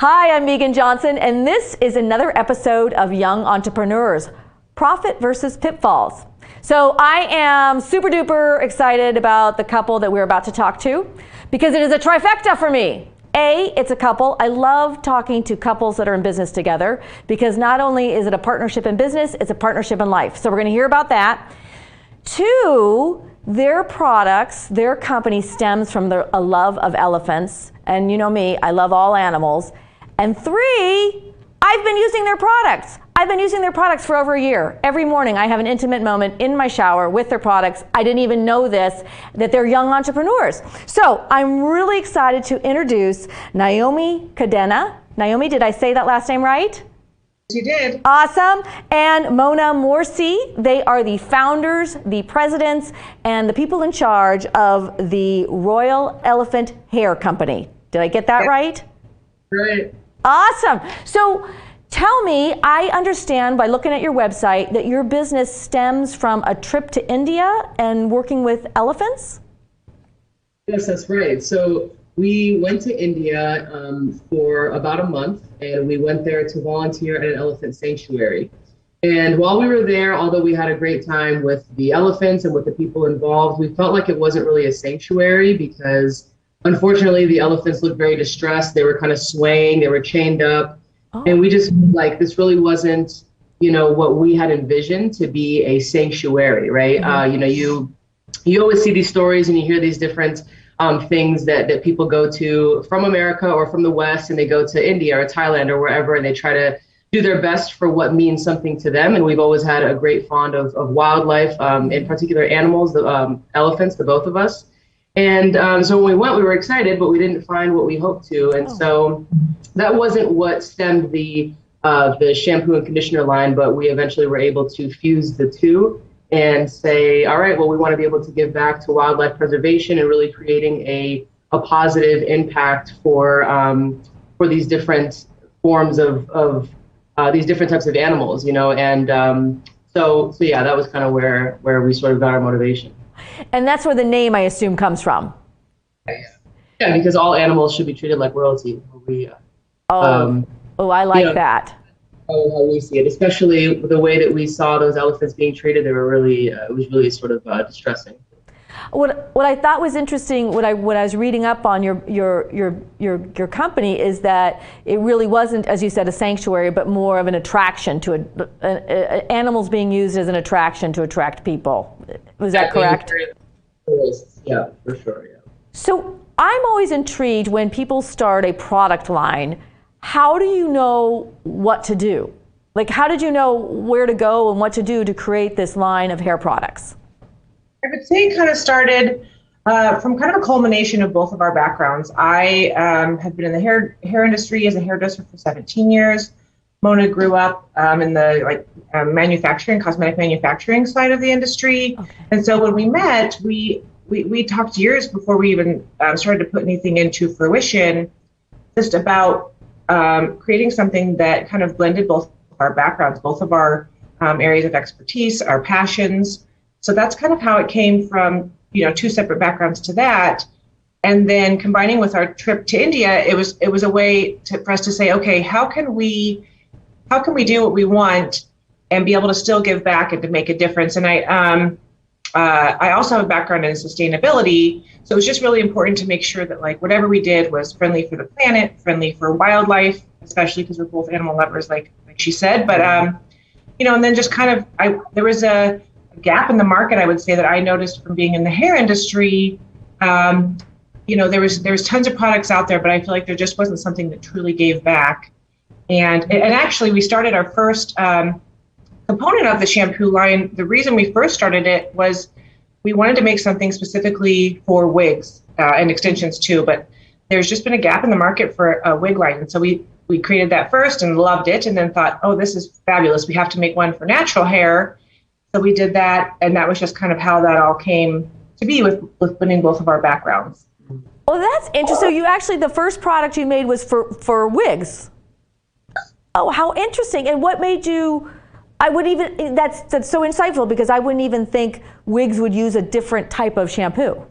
Hi, I'm Meagan Johnson, and this is another episode of Young Entrepreneurs, Profit versus Pitfalls. So I am super duper excited about the couple that we're about to talk to because it is a trifecta for me. A, it's a couple. I love talking to couples that are in business together because not only is it a partnership in business, it's a partnership in life. So we're going to hear about that. Two, their products, their company stems from a love of elephants. And you know me, I love all animals. And three, I've been using their products. I've been using their products for over a year. Every morning I have an intimate moment in my shower with their products. I didn't even know this, that they're young entrepreneurs. So I'm really excited to introduce Naomi Kadena. Naomi, did I say that last name right? You did. Awesome. And Mona Morsy. They are the founders, the presidents, and the people in charge of the Royal Elephant Hair Company. Did I get that right? Right. Awesome. So tell me, I understand by looking at your website that your business stems from a trip to India and working with elephants? Yes, that's right. So we went to India for about a month, and we went there to volunteer at an elephant sanctuary. And while we were there, although we had a great time with the elephants and with the people involved, we felt like it wasn't really a sanctuary because unfortunately the elephants looked very distressed. They were kind of swaying, they were chained up. Oh. And we just like this really wasn't, what we had envisioned to be a sanctuary, right? Mm-hmm. You always see these stories and you hear these different things that people go to from America or from the West, and they go to India or Thailand or wherever, and they try to do their best for what means something to them. And we've always had a great fond of wildlife, in particular animals, the elephants, the both of us. And so when we went, we were excited, but we didn't find what we hoped to. And so that wasn't what stemmed the shampoo and conditioner line, but we eventually were able to fuse the two and say, all right, well, we want to be able to give back to wildlife preservation and really creating a positive impact for these different forms of these different types of animals, and so yeah, that was kind of where we sort of got our motivation. And that's where the name, I assume, comes from. Yeah, because all animals should be treated like royalty. I like that. How we see it, especially the way that we saw those elephants being treated, they were really, it was really sort of distressing. What I thought was interesting, what I was reading up on your company, is that it really wasn't, as you said, a sanctuary, but more of an attraction to animals being used as an attraction to attract people. Was that correct? Yeah, for sure. Yeah. So I'm always intrigued when people start a product line. How do you know what to do? Like, how did you know where to go and what to do to create this line of hair products? I would say it kind of started from kind of a culmination of both of our backgrounds. I have been in the hair industry as a hairdresser for 17 years. Mona grew up in the cosmetic manufacturing side of the industry. Okay. And so when we met, we talked years before we even started to put anything into fruition, just about creating something that kind of blended both of our backgrounds, both of our areas of expertise, our passions. So that's kind of how it came from, two separate backgrounds to that. And then combining with our trip to India, it was a way for us to say, okay, how can we do what we want and be able to still give back and to make a difference? And I also have a background in sustainability, so it was just really important to make sure that whatever we did was friendly for the planet, friendly for wildlife, especially because we're both animal lovers, like she said. But and then just kind of there was a gap in the market, I would say, that I noticed from being in the hair industry. There was tons of products out there, but I feel like there just wasn't something that truly gave back. And actually, we started our first component of the shampoo line. The reason we first started it was we wanted to make something specifically for wigs and extensions too, but there's just been a gap in the market for a wig line. And so we created that first and loved it, and then thought, oh, this is fabulous. We have to make one for natural hair. So we did that, and that was just kind of how that all came to be with blending both of our backgrounds. Oh, that's interesting. So you actually, the first product you made was for wigs. Oh, how interesting. And what made you, that's so insightful, because I wouldn't even think wigs would use a different type of shampoo.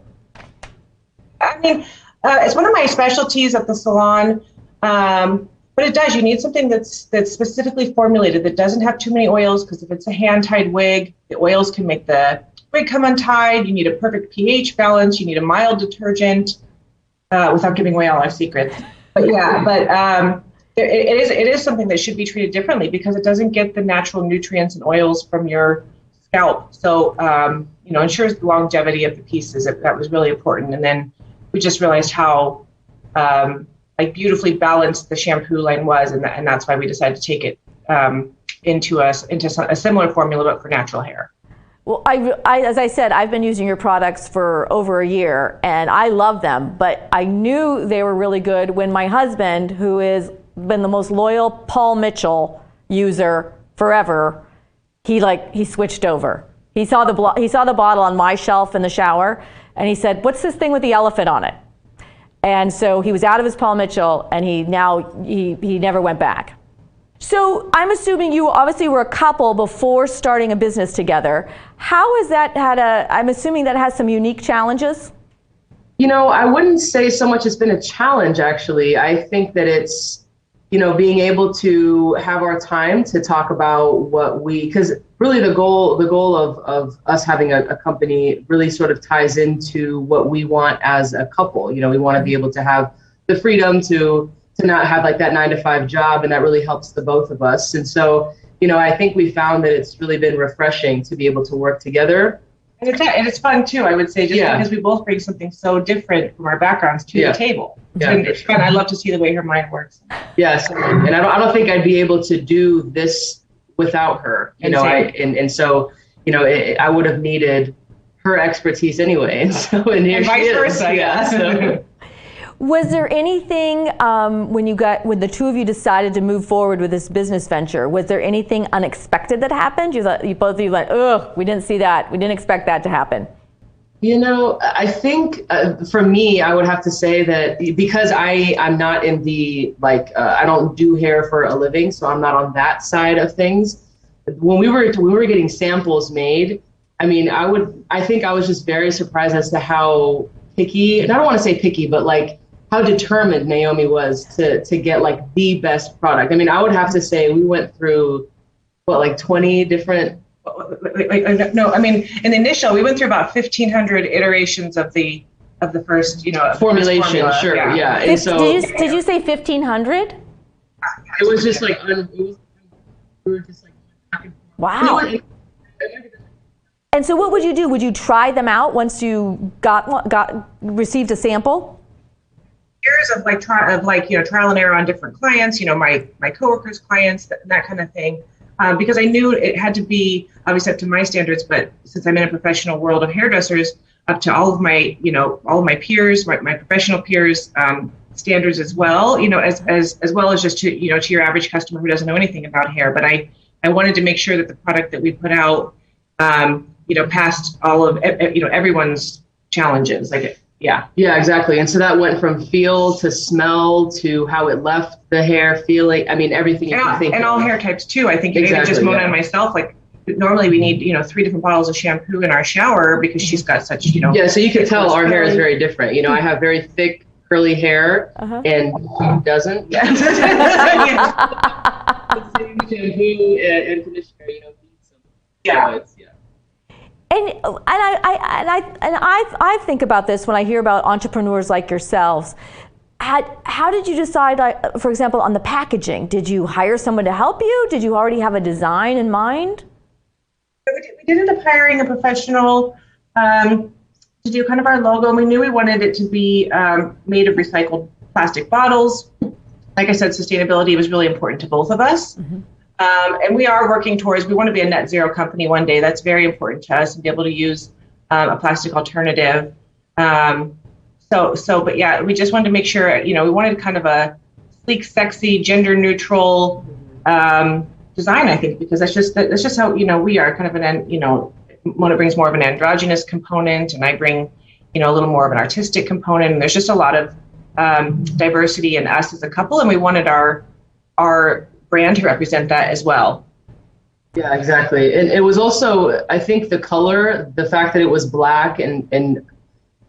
I mean, it's one of my specialties at the salon. But it does. You need something that's specifically formulated, that doesn't have too many oils, because if it's a hand-tied wig, the oils can make the wig come untied. You need a perfect pH balance. You need a mild detergent, without giving away all our secrets. But it is something that should be treated differently, because it doesn't get the natural nutrients and oils from your scalp. So, ensures the longevity of the pieces. That was really important. And then we just realized how beautifully balanced the shampoo line was, and that's why we decided to take it into a similar formula, but for natural hair. Well, as I said, I've been using your products for over a year, and I love them, but I knew they were really good when my husband, who has been the most loyal Paul Mitchell user forever, he switched over. He saw the bottle on my shelf in the shower, and he said, "What's this thing with the elephant on it?" And so he was out of his Paul Mitchell, and he never went back. So I'm assuming you obviously were a couple before starting a business together. How has that I'm assuming that has some unique challenges? I wouldn't say so much it's been a challenge, actually. I think that it's, being able to have our time to talk about because really the goal of us having a company really sort of ties into what we want as a couple. We want to be able to have the freedom to not have like that 9-to-5 job, and that really helps the both of us. And so, I think we found that it's really been refreshing to be able to work together. And it's fun too, I would say, because we both bring something so different from our backgrounds to the table. It's fun. I love to see the way her mind works. Yes, and I don't think I'd be able to do this without her. So I would have needed her expertise anyway. And here vice she is. versa. Yeah. So. Was there anything when the two of you decided to move forward with this business venture? Was there anything unexpected that happened? You both of you went, "Ugh, we didn't see that. We didn't expect that to happen." I think for me, I would have to say that because I'm not in the I don't do hair for a living, so I'm not on that side of things. When we were getting samples made, I think I was just very surprised as to how picky, and I don't want to say picky, but how determined Naomi was to get the best product. I would have to say we went through 20 different. No, in the initial, we went through about 1,500 iterations of the first, formulation. Sure, yeah. And so, did you say 1,500? It was just we were just wow. And so what would you do? Would you try them out once you received a sample? Years of trial and error on different clients, my coworkers' clients, that kind of thing. Because I knew it had to be obviously up to my standards, but since I'm in a professional world of hairdressers, up to all of my peers, my professional peers, standards as well, as well as just to your average customer who doesn't know anything about hair. But I wanted to make sure that the product that we put out, passed all of everyone's challenges. Yeah, exactly. And so that went from feel to smell to how it left the hair feeling. everything you can think and of. all hair types too. I think exactly, just Mona and myself, normally we need 3 different bottles of shampoo in our shower because she's got such Yeah, so you can tell our hair is very different. I have very thick curly hair, and she doesn't. Yeah. Shampoo and conditioner, Yeah. And I think about this when I hear about entrepreneurs like yourselves. How did you decide, for example, on the packaging? Did you hire someone to help you? Did you already have a design in mind? We did end up hiring a professional to do kind of our logo. And we knew we wanted it to be made of recycled plastic bottles. Like I said, sustainability was really important to both of us. Mm-hmm. And we are working towards, we want to be a net zero company one day. That's very important to us, and be able to use a plastic alternative. But yeah, we just wanted to make sure, we wanted kind of a sleek, sexy, gender neutral design, I think, because that's just how, we are kind of Mona brings more of an androgynous component, and I bring, a little more of an artistic component. And there's just a lot of diversity in us as a couple, and we wanted our brand to represent that as well. Yeah, exactly. And it was also, I think, the color, the fact that it was black, and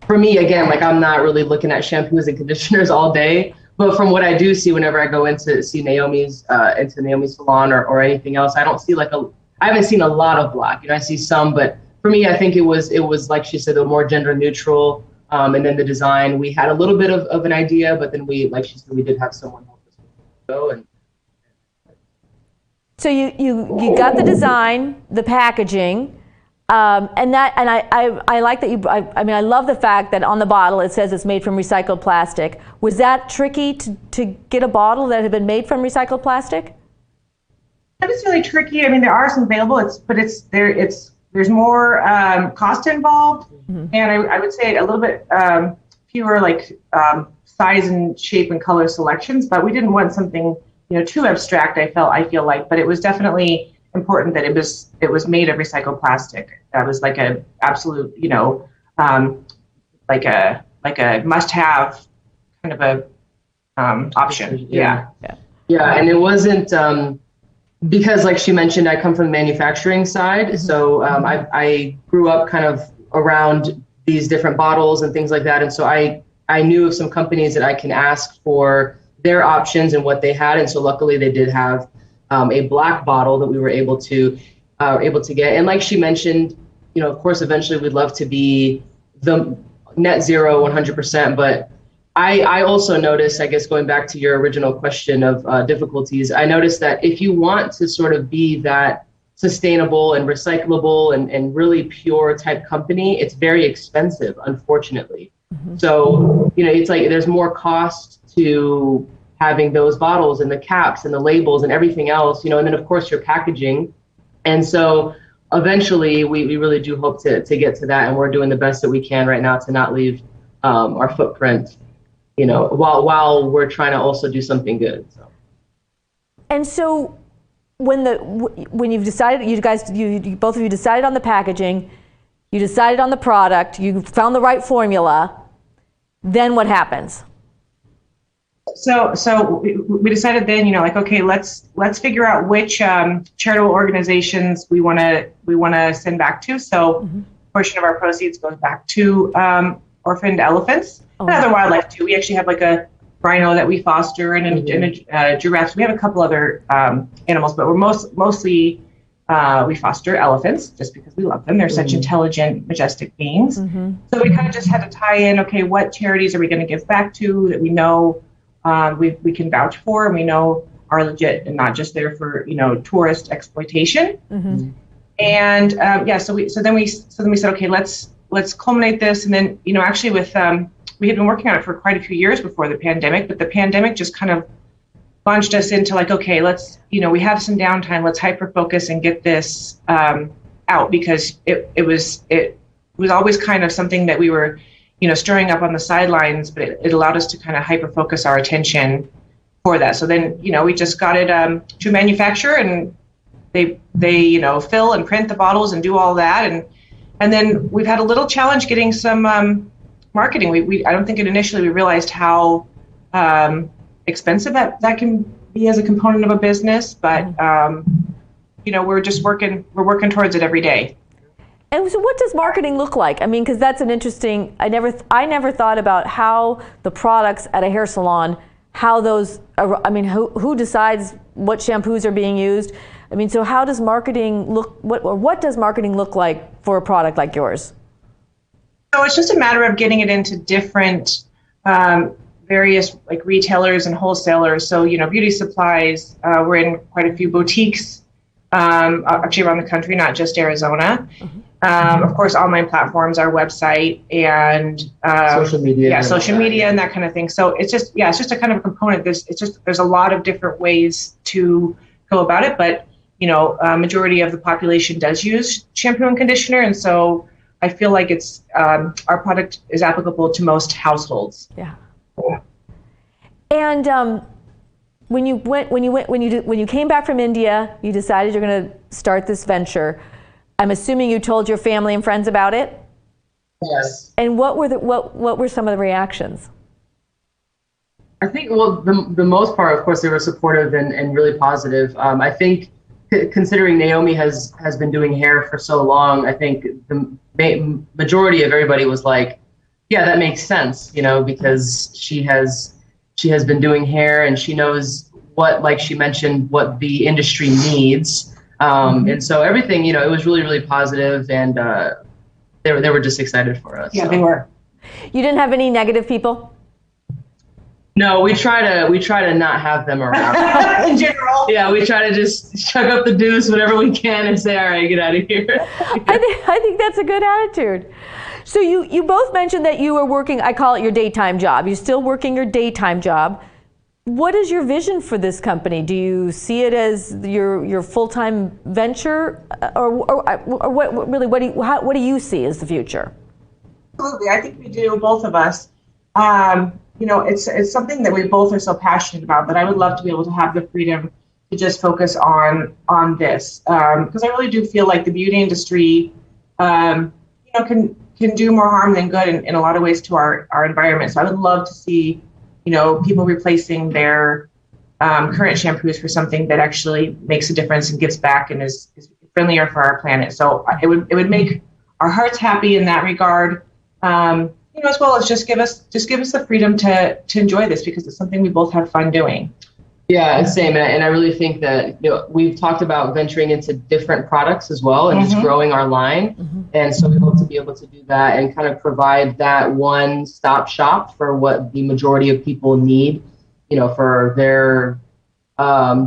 for me, again, I'm not really looking at shampoos and conditioners all day, But from what I do see, whenever I go into see Naomi's salon or anything else, I don't see I haven't seen a lot of black. I see some, but for me, I think it was like she said, the more gender neutral. And then the design, we had a little bit of an idea, but then like she said, we did have someone help us go. And so you got the design, the packaging, and I like that I love the fact that on the bottle it says it's made from recycled plastic. Was that tricky to get a bottle that had been made from recycled plastic? That was really tricky. I mean, there are some available, there's more cost involved, and I would say a little bit fewer size and shape and color selections. But we didn't want something too abstract. I feel like, but it was definitely important that it was made of recycled plastic. That was like a absolute like a must-have kind of a option. Yeah, and it wasn't. Because like she mentioned, I come from the manufacturing side. So I grew up kind of around these different bottles and things like that. And so I knew of some companies that I can ask for their options and what they had. And so luckily they did have a black bottle that we were able to get. And like she mentioned, of course, eventually we'd love to be the net zero 100%. But I also noticed, I guess, going back to your original question of difficulties, I noticed that if you want to sort of be that sustainable and recyclable and really pure type company, it's very expensive, unfortunately. So, it's like there's more cost to having those bottles and the caps and the labels and everything else, and then of course your packaging. And so eventually we really do hope to get to that. And we're doing the best that we can right now to not leave our footprint, while we're trying to also do something good. So. And so when you've decided, you both of you decided on the packaging, you decided on the product, you found the right formula, then what happens? So we decided then, okay, let's figure out which charitable organizations we want to send back to. So a portion of our proceeds goes back to orphaned elephants and other wildlife too. We actually have like a rhino that we foster and a giraffe. We have a couple other animals, but we're mostly we foster elephants just because we love them. They're such intelligent, majestic beings. So we kind of just had to tie in, okay, what charities are we going to give back to that we know we can vouch for and we know are legit and not just there for tourist exploitation. And so then we said, okay, let's culminate this. And then actually with we had been working on it for quite a few years before the pandemic, but the pandemic just kind of launched us into like, okay, let's we have some downtime, let's hyper focus and get this out, because it was always kind of something that we were stirring up on the sidelines, but it allowed us to kind of hyper focus our attention for that. So then, we just got it to manufacture, and they fill and print the bottles and do all that. And then we've had a little challenge getting some marketing. I don't think initially we realized how expensive that can be as a component of a business, but we're working towards it every day. And so what does marketing look like? I mean, because that's an interesting, I never thought about how the products at a hair salon, how those, who decides what shampoos are being used? I mean, so how does marketing look, what does marketing look like for a product like yours? So it's just a matter of getting it into different various like retailers and wholesalers. So, beauty supplies, we're in quite a few boutiques, actually around the country, not just Arizona. Of course, online platforms, our website, and social media. Yeah, social media and that kind of thing. So it's just a kind of a component. There's a lot of different ways to go about it, but majority of the population does use shampoo and conditioner, and so I feel like it's our product is applicable to most households. Yeah. And when you came back from India, you decided you're going to start this venture. I'm assuming you told your family and friends about it? Yes. And what were some of the reactions? I think, the most part, of course, they were supportive and really positive. I think considering Naomi has been doing hair for so long, I think the majority of everybody was like, yeah, that makes sense, because she She has been doing hair, and she knows what, like she mentioned, what the industry needs. And so everything, it was really, really positive, and they were just excited for us. Yeah, so. They were. You didn't have any negative people? No, we try to not have them around. In general. Yeah, we try to just chug up the deuce whenever we can and say, all right, get out of here. I think that's a good attitude. So you both mentioned that you were working, I call it your daytime job. You're still working your daytime job. What is your vision for this company? Do you see it as your full-time venture, or what do you see as the future? Absolutely, I think we do, both of us. It's something that we both are so passionate about that I would love to be able to have the freedom to just focus on this, because I really do feel like the beauty industry, can do more harm than good in a lot of ways to our environment. So I would love to see, people replacing their current shampoos for something that actually makes a difference and gives back and is friendlier for our planet. So it would make our hearts happy in that regard. As well as just give us the freedom to enjoy this, because it's something we both have fun doing. Yeah, same. And I really think that we've talked about venturing into different products as well, and just growing our line. And so we hope to be able to do that and kind of provide that one-stop shop for what the majority of people need, for their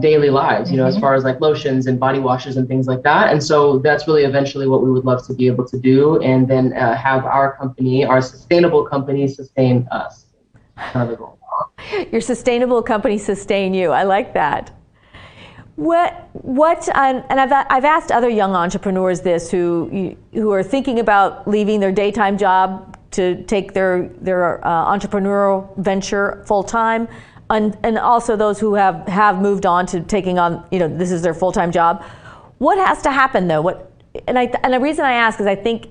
daily lives, as far as like lotions and body washes and things like that. And so that's really eventually what we would love to be able to do, and then have our company, our sustainable company, sustain us. Kind of the goal. Your sustainable company sustain you. I like that. And I've asked other young entrepreneurs this who are thinking about leaving their daytime job to take their entrepreneurial venture full time. And also those who have moved on to taking on, this is their full-time job. What has to happen though? And the reason I ask is I think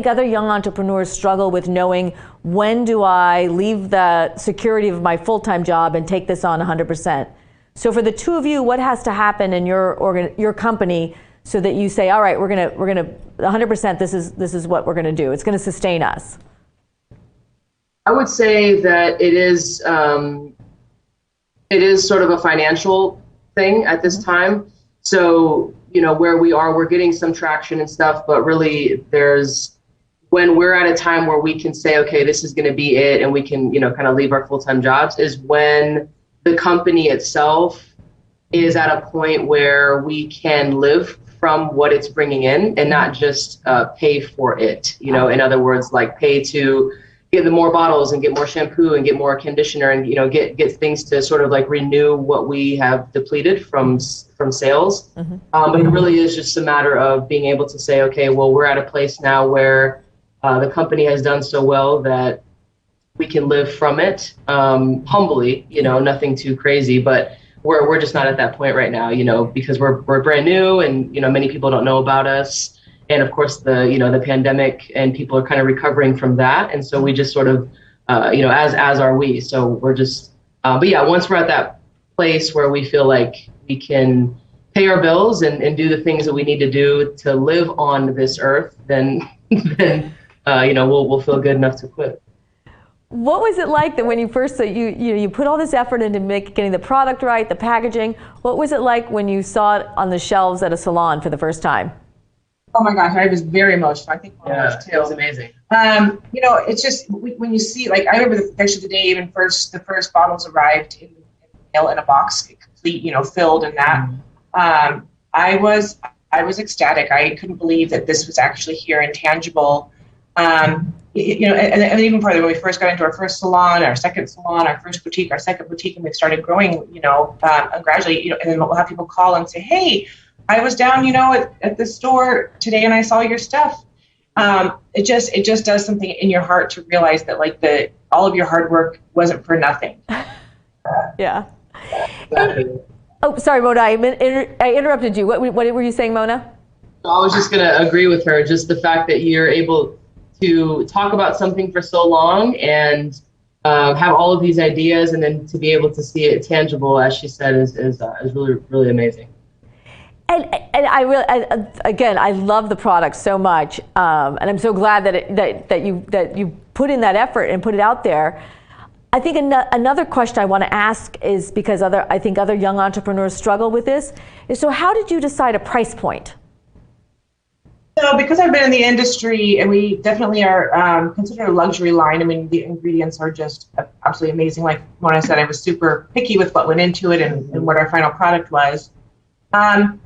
other young entrepreneurs struggle with knowing, when do I leave the security of my full-time job and take this on 100%? So for the two of you, what has to happen in your company so that you say, all right, we're gonna 100%, this is what we're gonna do. It's gonna sustain us. I would say that it is sort of a financial thing at this time. So, where we are, we're getting some traction and stuff, but really when we're at a time where we can say, okay, this is going to be it, and we can, kind of leave our full-time jobs, is when the company itself is at a point where we can live from what it's bringing in and not just pay for it. In other words, like pay to get the more bottles and get more shampoo and get more conditioner and get things to sort of like renew what we have depleted from sales. But it really is just a matter of being able to say, okay, well, we're at a place now where the company has done so well that we can live from it humbly, nothing too crazy, but we're just not at that point right now, because we're brand new, and many people don't know about us. And of course, the pandemic, and people are kind of recovering from that. And so we just sort of, as are we. So we're just, but yeah, once we're at that place where we feel like we can pay our bills and do the things that we need to do to live on this earth, then we'll feel good enough to quit. What was it like that when you first you put all this effort into getting the product right, the packaging? What was it like when you saw it on the shelves at a salon for the first time? Oh my gosh, I was very emotional. I think I was too. It was amazing. It's just when you see, like, I remember the day even the first bottles arrived in the mail in a box, complete, filled, and that. I was ecstatic. I couldn't believe that this was actually here and tangible. And even further, when we first got into our first salon, our second salon, our first boutique, our second boutique, and we started growing, and gradually, and then we'll have people call and say, hey, I was down, at the store today and I saw your stuff. It just does something in your heart to realize that all of your hard work wasn't for nothing. Yeah. Oh, sorry, Mona, I interrupted you. What were you saying, Mona? I was just going to agree with her. Just the fact that you're able to talk about something for so long and have all of these ideas, and then to be able to see it tangible, as she said, is really, really amazing. And I love the product so much, and I'm so glad that you put in that effort and put it out there. I think another question I want to ask is, because I think other young entrepreneurs struggle with this, is so how did you decide a price point? So because I've been in the industry, and we definitely are considered a luxury line. I mean, the ingredients are just absolutely amazing. Like Mona said, I was super picky with what went into it and what our final product was. I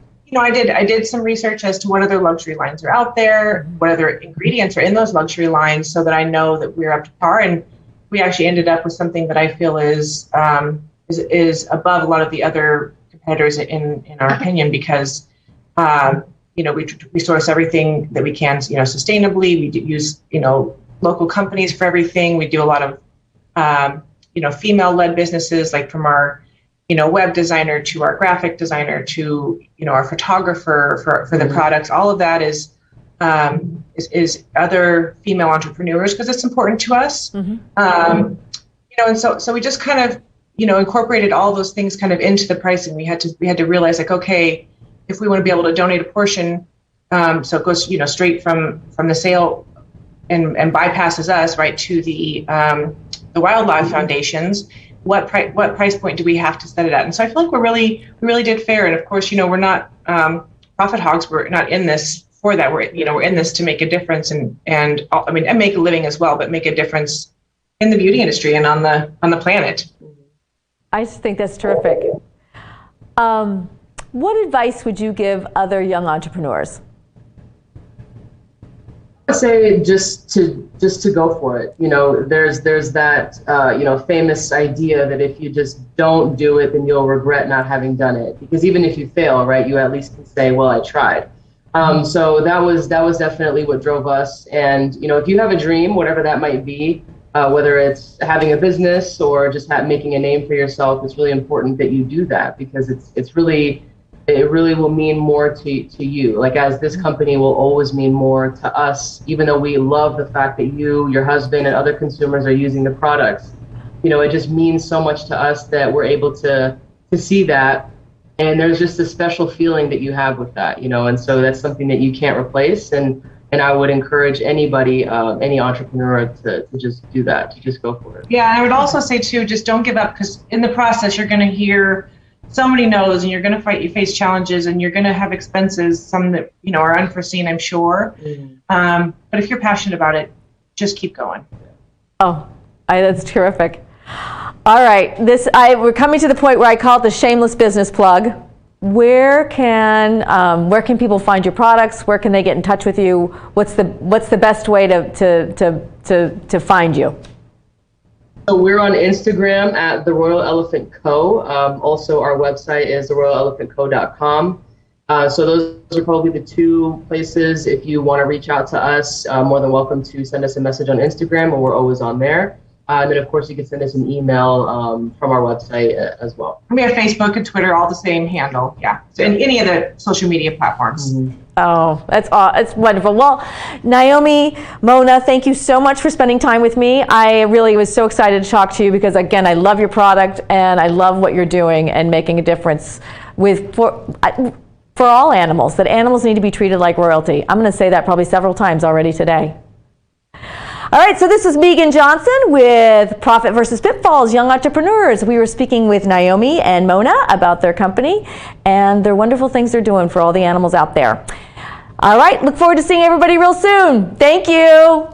did some research as to what other luxury lines are out there, what other ingredients are in those luxury lines, so that I know that we're up to par. And we actually ended up with something that I feel is above a lot of the other competitors in our opinion, because we source everything that we can, sustainably. We use, local companies for everything. We do a lot of, female-led businesses, like from our, web designer to our graphic designer to, our photographer for the products. All of that is other female entrepreneurs, because it's important to us. Mm-hmm. And so we just kind of, incorporated all those things kind of into the pricing. We had to realize, like, okay, if we want to be able to donate a portion, so it goes, straight from the sale and bypasses us right to the wildlife foundations, what price point do we have to set it at? And so I feel like we really did fair. And of course, we're not profit hogs. We're not in this for that. We're in this to make a difference and make a living as well, but make a difference in the beauty industry and on the planet. I just think that's terrific. What advice would you give other young entrepreneurs? I would say just to go for it. There's that famous idea that if you just don't do it, then you'll regret not having done it. Because even if you fail, right, you at least can say, well, I tried. So that was definitely what drove us. And if you have a dream, whatever that might be, whether it's having a business or just making a name for yourself, it's really important that you do that, because it really will mean more to you. Like, as this company will always mean more to us, even though we love the fact that you, your husband, and other consumers are using the products. It just means so much to us that we're able to see that. And there's just a special feeling that you have with that, and so that's something that you can't replace. And I would encourage anybody, any entrepreneur to just do that, to just go for it. Yeah, and I would also say too, just don't give up, because in the process, you're going to hear so many no's, and you're going to face challenges, and you're going to have expenses, some that, are unforeseen, I'm sure. Mm-hmm. But if you're passionate about it, just keep going. Oh, that's terrific. All right, we're coming to the point where I call it the shameless business plug. Where can people find your products? Where can they get in touch with you? What's the best way to find you? So we're on Instagram at The Royal Elephant Co. Also, our website is theroyalelephantco.com. So those are probably the two places. If you want to reach out to us, more than welcome to send us a message on Instagram, and we're always on there. And then, of course, you can send us an email from our website as well. We have Facebook and Twitter, all the same handle. Yeah. So in any of the social media platforms. Mm-hmm. Oh, it's wonderful. Well, Naomi, Mona, thank you so much for spending time with me. I really was so excited to talk to you because, again, I love your product and I love what you're doing and making a difference for all animals, that animals need to be treated like royalty. I'm going to say that probably several times already today. All right, so this is Meagan Johnson with Profit versus Pitfalls, Young Entrepreneurs. We were speaking with Naomi and Mona about their company and their wonderful things they're doing for all the animals out there. All right, look forward to seeing everybody real soon. Thank you.